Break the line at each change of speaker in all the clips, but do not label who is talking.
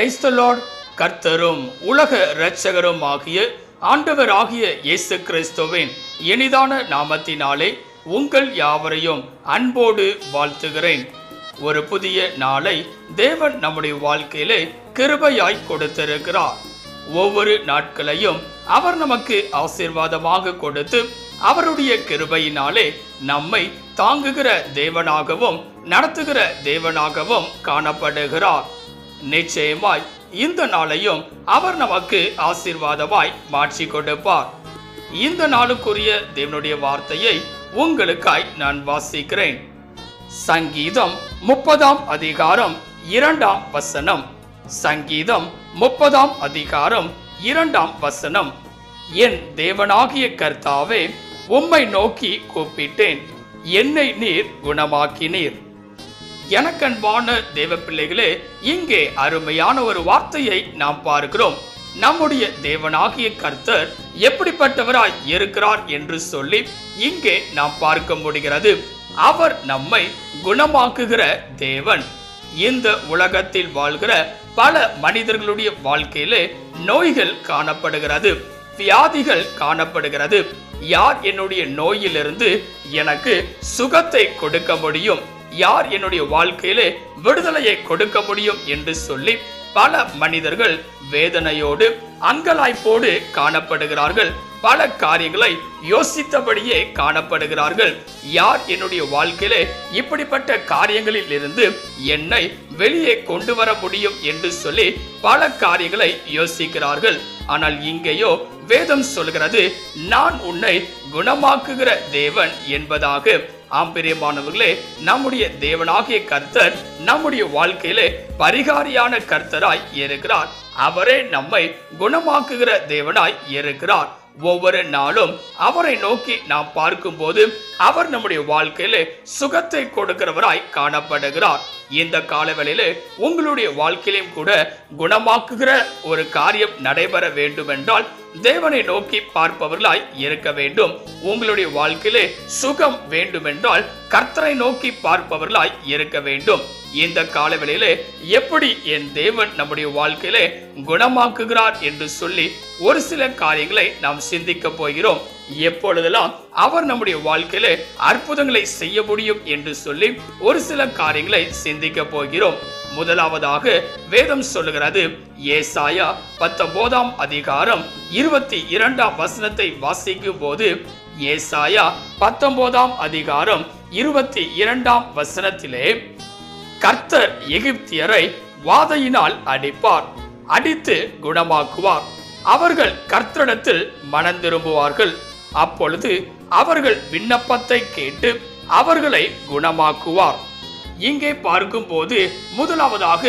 Praise the Lord. கர்த்தரும் உலக இரட்சகரும் ஆகிய ஆண்டவராகிய இயேசு கிறிஸ்துவின் இனிதான நாமத்தினாலே உங்கள் யாவரையும் அன்போடு வாழ்த்துகிறேன். ஒரு புதிய நாளை தேவன் நம்முடைய வாழ்க்கையிலே கிருபையாய் கொடுத்திருக்கிறார். ஒவ்வொரு நாட்களையும் அவர் நமக்கு ஆசீர்வாதமாக கொடுத்து அவருடைய கிருபையினாலே நம்மை தாங்குகிற தேவனாகவும் நடத்துகிற தேவனாகவும் காணப்படுகிறார். நிச்சயமாய் இந்த நாளையும் அவர் நமக்கு ஆசீர்வாதமாய் மாற்றி கொடுப்பார். இந்த நாளுக்குரிய தேவனுடைய வார்த்தையை உங்களுக்காய் நான் வாசிக்கிறேன். சங்கீதம் 30 அதிகாரம் 2 வசனம். சங்கீதம் 30 அதிகாரம் 2 வசனம். என் தேவனாகிய கர்த்தாவே, உம்மை நோக்கி கூப்பிட்டேன், என்னை நீர் குணமாக்கினீர். எனக்கன்பான தேவ பிள்ளைகளே, இங்கே அருமையான ஒரு வார்த்தையை நாம் பார்க்கிறோம். நம்முடைய தேவனாகிய கர்த்தர் எப்படிப்பட்டவராய் இருக்கிறார் என்று சொல்லி இங்கே நாம் பார்க்க முடிகிறது. அவர் நம்மை குணமாக்குகிற தேவன். இந்த உலகத்தில் வாழ்கிற பல மனிதர்களுடைய வாழ்க்கையிலே நோய்கள் காணப்படுகிறது, வியாதிகள் காணப்படுகிறது. யார் என்னுடைய நோயிலிருந்து எனக்கு சுகத்தை கொடுக்க முடியும், யார் என்னுடைய வாழ்க்கையிலே விடுதலையை கொடுக்க முடியும் என்று சொல்லி பல மனிதர்கள் வேதனையோடு அங்கலாய்ப்போடு காணப்படுகிறார்கள். பல காரியங்களை யோசித்தபடியே காணப்படுகிறார்கள். யார் என்னுடைய வாழ்க்கையிலே இப்படிப்பட்ட காரியங்களில் இருந்து என்னை வெளியே கொண்டு வர முடியும் என்று சொல்லி பல காரியங்களை யோசிக்கிறார்கள். ஆனால் இங்கேயோ வேதம் சொல்கிறது, நான் உன்னை குணமாக்குகிற தேவன் என்பதாக. ஆம்பிரியமானவர்களே, நம்முடைய தேவனாகிய கர்த்தர் நம்முடைய வாழ்க்கையிலே பரிகாரியான கர்த்தராய் இருக்கிறார். அவரே நம்மை குணமாக்குகிற தேவனாய் இருக்கிறார். ஒவ்வொரு நாளும் அவரை நோக்கி நாம் பார்க்கும்போது அவர் நம்முடைய வாழ்க்கையிலே சுகத்தை கொடுக்கிறவராய் காணப்படுகிறார். இந்த காலவெளியிலே உங்களுடைய வாழ்க்கையிலும் கூட குணமாக்குகிற ஒரு காரியம் நடைபெற வேண்டும் என்றால் தேவனை நோக்கி பார்ப்பவர்களாய் இருக்க வேண்டும். உங்களுடைய வாழ்க்கையிலே சுகம் வேண்டுமென்றால் கர்த்தரை நோக்கி பார்ப்பவர்களாய் இருக்க வேண்டும். இந்த காலவெளியிலே எப்படி என் தேவன் நம்முடைய வாழ்க்கையிலே குணமாக்குகிறார் என்று சொல்லி ஒரு சில காரியங்களை நாம் சிந்திக்க போகிறோம். எப்பொழுதெல்லாம் அவர் நம்முடைய வாழ்க்கையிலே அற்புதங்களை செய்ய முடியும் என்று சொல்லி ஒரு சில காரியங்களை சிந்திக்க போகிறோம். முதலாவதாக வேதம் சொல்லுகிறது, ஏசாயா 19 அதிகாரம் 22 வசனத்தை வாசிக்கும் போது, ஏசாயா 19 அதிகாரம் 22 வசனத்திலே, கர்த்தர் எகிப்தியரை வாதையினால் அடிப்பார், அடித்து குணமாக்குவார். அவர்கள் கர்த்தரிடத்தில் மனம் திரும்புவார்கள். அப்பொழுது அவர்கள் விண்ணப்பத்தை கேட்டு அவர்களை குணமாக்குவார். இங்கே பார்க்கும்போது முதலாவதாக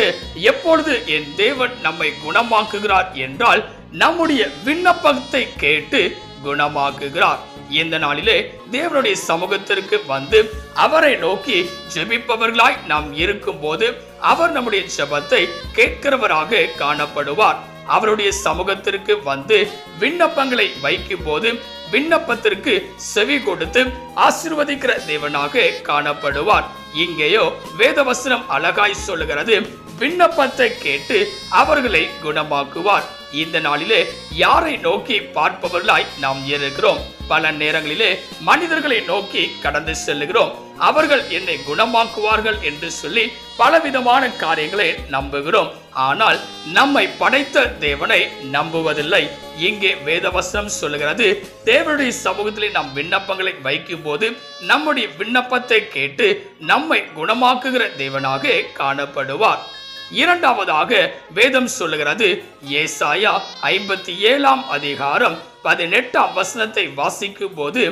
எப்பொழுது என் தேவன் நம்மை குணமாக்குகிறார் என்றால் நம்முடைய விண்ணப்பத்தை கேட்டு குணமாக்குகிறார். இந்த நாளிலே தேவனுடைய சமூகத்திற்கு வந்து அவரை நோக்கி ஜெபிப்பவர்களாய் நாம் இருக்கும் போது அவர் நம்முடைய ஜெபத்தை கேட்கிறவராக காணப்படுவார். அவருடைய சமூகத்திற்கு வந்து விண்ணப்பங்களை வைக்கும் போது விண்ணப்பத்திற்கு செவி கொடுத்து ஆசீர்வதிக்கிற தேவனாக காணப்படுவார். இங்கேயோ வேதவசனம் அழகாய் சொல்லுகிறது, விண்ணப்பத்தை கேட்டு அவர்களை குணமாக்குவார். இந்த நாளிலே யாரை நோக்கி பார்ப்பவர்களாய் நாம் இருக்கிறோம்? பல நேரங்களிலே மனிதர்களை நோக்கி கடந்து செல்லுகிறோம். அவர்கள் என்னை குணமாக்குவார்கள் என்று சொல்லி பலவிதமான காரியங்களை நம்புகிறோம். ஆனால் நம்மை படைத்த தேவனை நம்புவதில்லை. இங்கே வேதவசனம் சொல்லுகிறது, தேவனுடைய சமூகத்திலே நாம் விண்ணப்பங்களை வைக்கும் போது நம்முடைய விண்ணப்பத்தை கேட்டு நம்மை குணமாக்குகிற தேவனாக காணப்படுவார். இரண்டாவதாக வேதம் சொல்லுகிறது, ஏசாயா 57 அதிகாரம் 18 வசனத்தை வாசிக்கும் போது,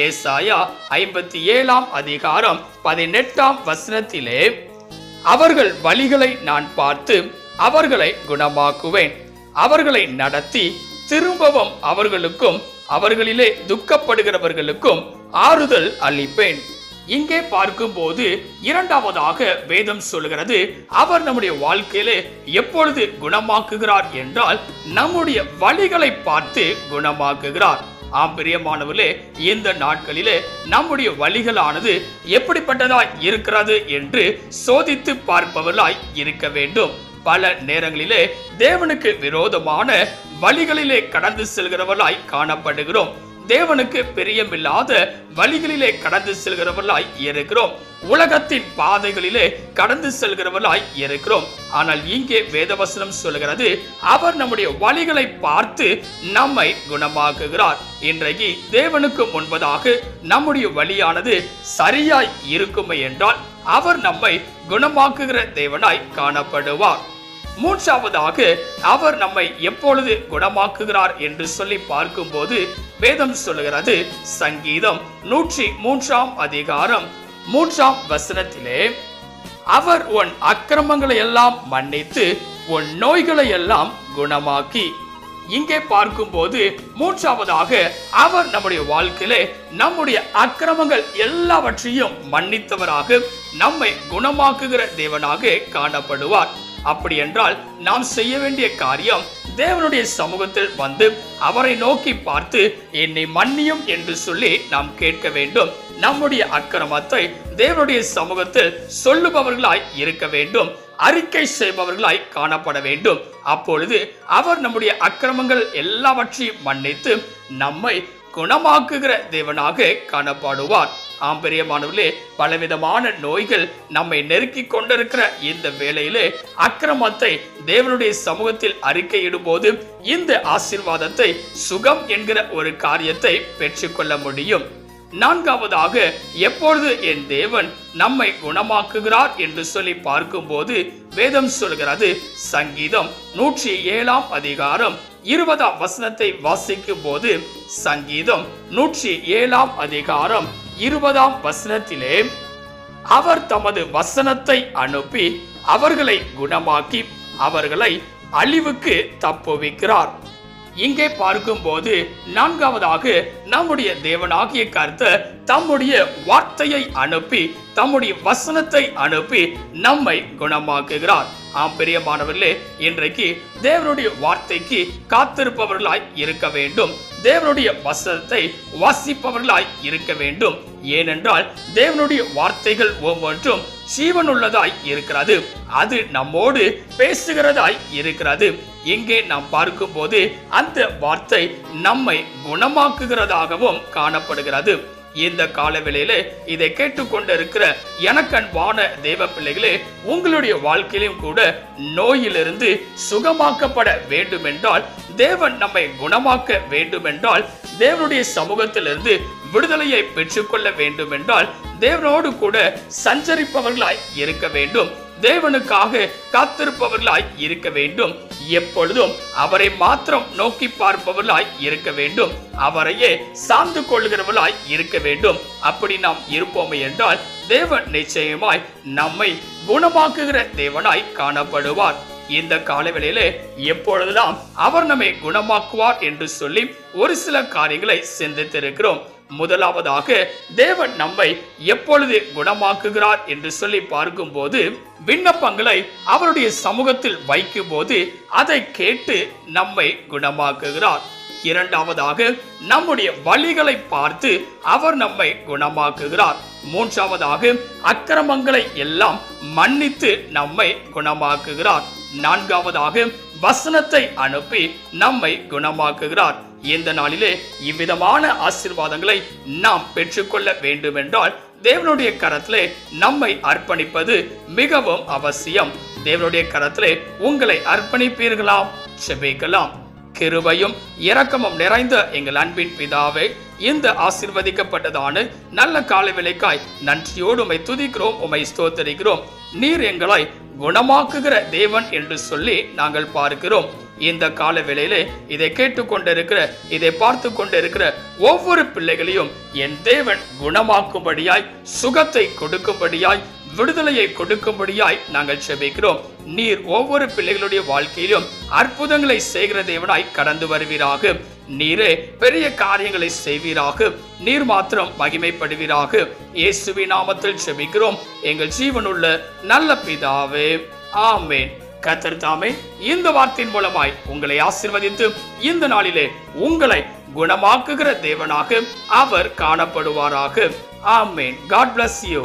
ஏசாயா 57 அதிகாரம் 18 வசனத்திலே, அவர்கள் வழிகளை நான் பார்த்து அவர்களை குணமாக்குவேன், அவர்களை நடத்தி திரும்பவும் அவர்களுக்கும் அவர்களிலே துக்கப்படுகிறவர்களுக்கும் ஆறுதல் அளிப்பேன். இங்கே பார்க்கும்போது இரண்டாவதாக வேதம் சொல்கிறது, அவர் நம்முடைய வாழ்க்கையிலே எப்பொழுது குணமாக்குகிறார் என்றால் நம்முடைய வழிகளை பார்த்து குணமாக்குகிறார். ஆம் பிரியமானவர்களே, இந்த நாட்களிலே நம்முடைய வழிகளானது எப்படிப்பட்டதாய் இருக்கிறது என்று சோதித்து பார்ப்பவர்களாய் இருக்க வேண்டும். பல நேரங்களிலே தேவனுக்கு விரோதமான வழிகளிலே கடந்து செல்கிறவர்களாய் காணப்படுகிறோம். தேவனுக்கு பிரியமில்லாத வழிகளிலே கடந்து செல்கிறவர்களாய் இருக்கிறோம். உலகத்தின் பாதைகளிலே கடந்து செல்கிறவர்களாய் இருக்கிறோம். ஆனால் இங்கே வேதவசனம் சொல்கிறது, அவர் நம்முடைய வழிகளை பார்த்து நம்மை குணமாக்குகிறார். இன்றைக்கு தேவனுக்கு முன்பதாக நம்முடைய வழியானது சரியாய் இருக்குமே என்றால் அவர் நம்மை குணமாக்குகிற தேவனாய் காணப்படுவார். மூன்றாவதாக அவர் நம்மை எப்பொழுது குணமாக்குகிறார் என்று சொல்லி பார்க்கும்போது வேதம் சொல்லுகிறது, சங்கீதம் 103 அதிகாரம் 3 வசனத்திலே, அவர் உன் அக்கிரமங்களை எல்லாம் மன்னித்து உன் நோய்களை எல்லாம் குணமாக்கி. இங்கே பார்க்கும்போது மூன்றாவதாக அவர் நம்முடைய வாழ்க்கையிலே நம்முடைய அக்கிரமங்கள் எல்லாவற்றையும் மன்னித்தவராக நம்மை குணமாக்குகிற தேவனாக காணப்படுவார். அப்படி என்றால் நாம் செய்ய வேண்டிய காரியம் தேவனுடைய சமூகத்தில் வந்து அவரை நோக்கி பார்த்து என்னை மன்னியும் என்று சொல்லி நாம் கேட்க வேண்டும். நம்முடைய அக்கிரமத்தை தேவனுடைய சமூகத்தில் சொல்லுபவர்களாய் இருக்க வேண்டும், அறிக்கை செய்பவர்களாய் காணப்பட வேண்டும். அப்பொழுது அவர் நம்முடைய அக்கிரமங்கள் எல்லாவற்றையும் மன்னித்து நம்மை குணமாக்குகிற தேவனாக காணப்படுவார். ஆம்பரியமானவர்களே, பலவிதமான நோய்கள் நம்மை நெருக்கி கொண்டிருக்கிற இந்த வேளையிலே அக்கிரமத்தை தேவனுடைய சமூகத்தில் அறிக்கையிடும் போது இந்த ஆசீர்வாதத்தை, சுகம் என்கிற ஒரு காரியத்தை பெற்றுக்கொள்ள முடியும். நான்காவதாக எப்பொழுது என் தேவன் நம்மை குணமாக்குகிறார் என்று சொல்லி பார்க்கும்போது வேதம் சொல்கிறது, சங்கீதம் 107 அதிகாரம் 20 வசனத்தை வாசிக்கும் போது, சங்கீதம் 107 அதிகாரம் 20 வசனத்திலே, அவர் தமது வசனத்தை அனுப்பி அவர்களை குணமாக்கி அவர்களை அழிவுக்கு தப்புவிக்கிறார். இங்கே பார்க்கும்போது நான்காவதாக நம்முடைய தேவனாகிய கர்த்தர் தம்முடைய வார்த்தையை அனுப்பி, தம்முடைய வசனத்தை அனுப்பி நம்மை குணமாக்குகிறார். பிரியமானவர்களே, இன்றைக்கு தேவனுடைய வார்த்தைக்கு காத்திருப்பவர்களாய் இருக்க வேண்டும். தேவனுடைய வசனத்தை வாசிப்பவர்களாய் இருக்க வேண்டும். ஏனென்றால் தேவனுடைய வார்த்தைகள் ஒவ்வொன்றும் ஜீவனுள்ளதாய் இருக்கிறது. அது நம்மோடு பேசுகிறதாய் இருக்கிறது. இங்கே நாம் பார்க்கும் போது அந்த வார்த்தை நம்மை குணமாக்குகிறதாகவும் காணப்படுகிறது. இந்த காலவேளையிலே இதை கேட்டுக்கொண்டிருக்கிற எனக்கன்பான தேவ பிள்ளைகளே, உங்களுடைய வாழ்க்கையிலும் கூட நோயிலிருந்து சுகமாக்கப்பட வேண்டும் என்றால், தேவன் நம்மை குணமாக்க வேண்டும் என்றால், தேவனுடைய சமூகத்திலிருந்து விடுதலையை பெற்றுக்கொள்ள வேண்டும் என்றால், தேவனோடு கூட சஞ்சரிப்பவர்களாய் இருக்க வேண்டும். தேவனுக்காக காத்திருப்பவர்களாய் இருக்க வேண்டும். எப்பொழுதும் அவரை மாத்திரம் நோக்கி பார்ப்பவர்களாய் இருக்க வேண்டும். அவரையே சார்ந்து கொள்கிறவர்களாய் இருக்க வேண்டும். அப்படி நாம் இருப்போமே என்றால் தேவன் நிச்சயமாய் நம்மை குணமாக்குகிற தேவனாய் காணப்படுவார். இந்த காலவேளையிலே எப்பொழுதெல்லாம் அவர் நம்மை குணமாக்குவார் என்று சொல்லி ஒரு சில காரியங்களை சிந்தித்திருக்கிறோம். முதலாவதாக தேவன் நம்மை எப்பொழுது குணமாக்குகிறார் என்று சொல்லி பார்க்கும்போது, விண்ணப்பங்களை அவருடைய சமூகத்தில் வைக்கும் போது அதை கேட்டு நம்மை குணமாக்குகிறார். இரண்டாவதாக நம்முடைய வழிகளை பார்த்து அவர் நம்மை குணமாக்குகிறார். மூன்றாவதாக அக்கிரமங்களை எல்லாம் மன்னித்து நம்மை குணமாக்குகிறார். நான்காவதாக வசனத்தை அனுப்பி நம்மை குணமாக்குகிறார். இந்த நாளிலே இவ்விதமான ஆசீர்வாதங்களை நாம் பெற்றுக்கொள்ள வேண்டும் என்றால் தேவனுடைய கரத்திலே நம்மை அர்ப்பணிப்பது மிகவும் அவசியம். தேவனுடைய கரத்திலே உங்களை அர்ப்பணிப்பீர்களாம்? செபிக்கலாம். கிருபையும் இரக்கமும் நிறைந்த எங்கள் அன்பின் பிதாவே, இந்த ஆசீர்வதிக்கப்பட்டதான நல்ல கால வேளைக்காய் நன்றியோடு உம்மை துதிக்கிறோம், உம்மை ஸ்தோத்திரிக்கிறோம். நீர் எங்களை குணமாக்குகிற தேவன் என்று சொல்லி நாங்கள் பார்க்கிறோம். இந்த கால வேளையிலே இதை கேட்டுக்கொண்டிருக்கிற, இதை பார்த்து கொண்டிருக்கிற ஒவ்வொரு பிள்ளைகளையும் என் தேவன் குணமாக்கும்படியாய், சுகத்தை கொடுக்கும்படியாய், விடுதலையை கொடுக்கும்படியாய் நாங்கள் செபிக்கிறோம். நீர் ஒவ்வொரு பிள்ளைகளுடைய வாழ்க்கையிலும் அற்புதங்களை செய்கிற தேவனாய் கடந்து வருவீராக. நீரே பெரிய காரியங்களை செய்வீராக. நீர் மாத்திரம் மகிமைப்படுவீராக. இயேசுவின் நாமத்தில் செபிக்கிறோம் எங்கள் ஜீவனுள்ள நல்ல பிதாவே, ஆமென். கர்த்தர் தாமே இந்த வார்த்தையின் மூலமாய் உங்களை ஆசீர்வதித்து இந்த நாளிலே உங்களை குணமாக்குகிற தேவனாக அவர் காணப்படுவாராக. ஆமென். God bless you.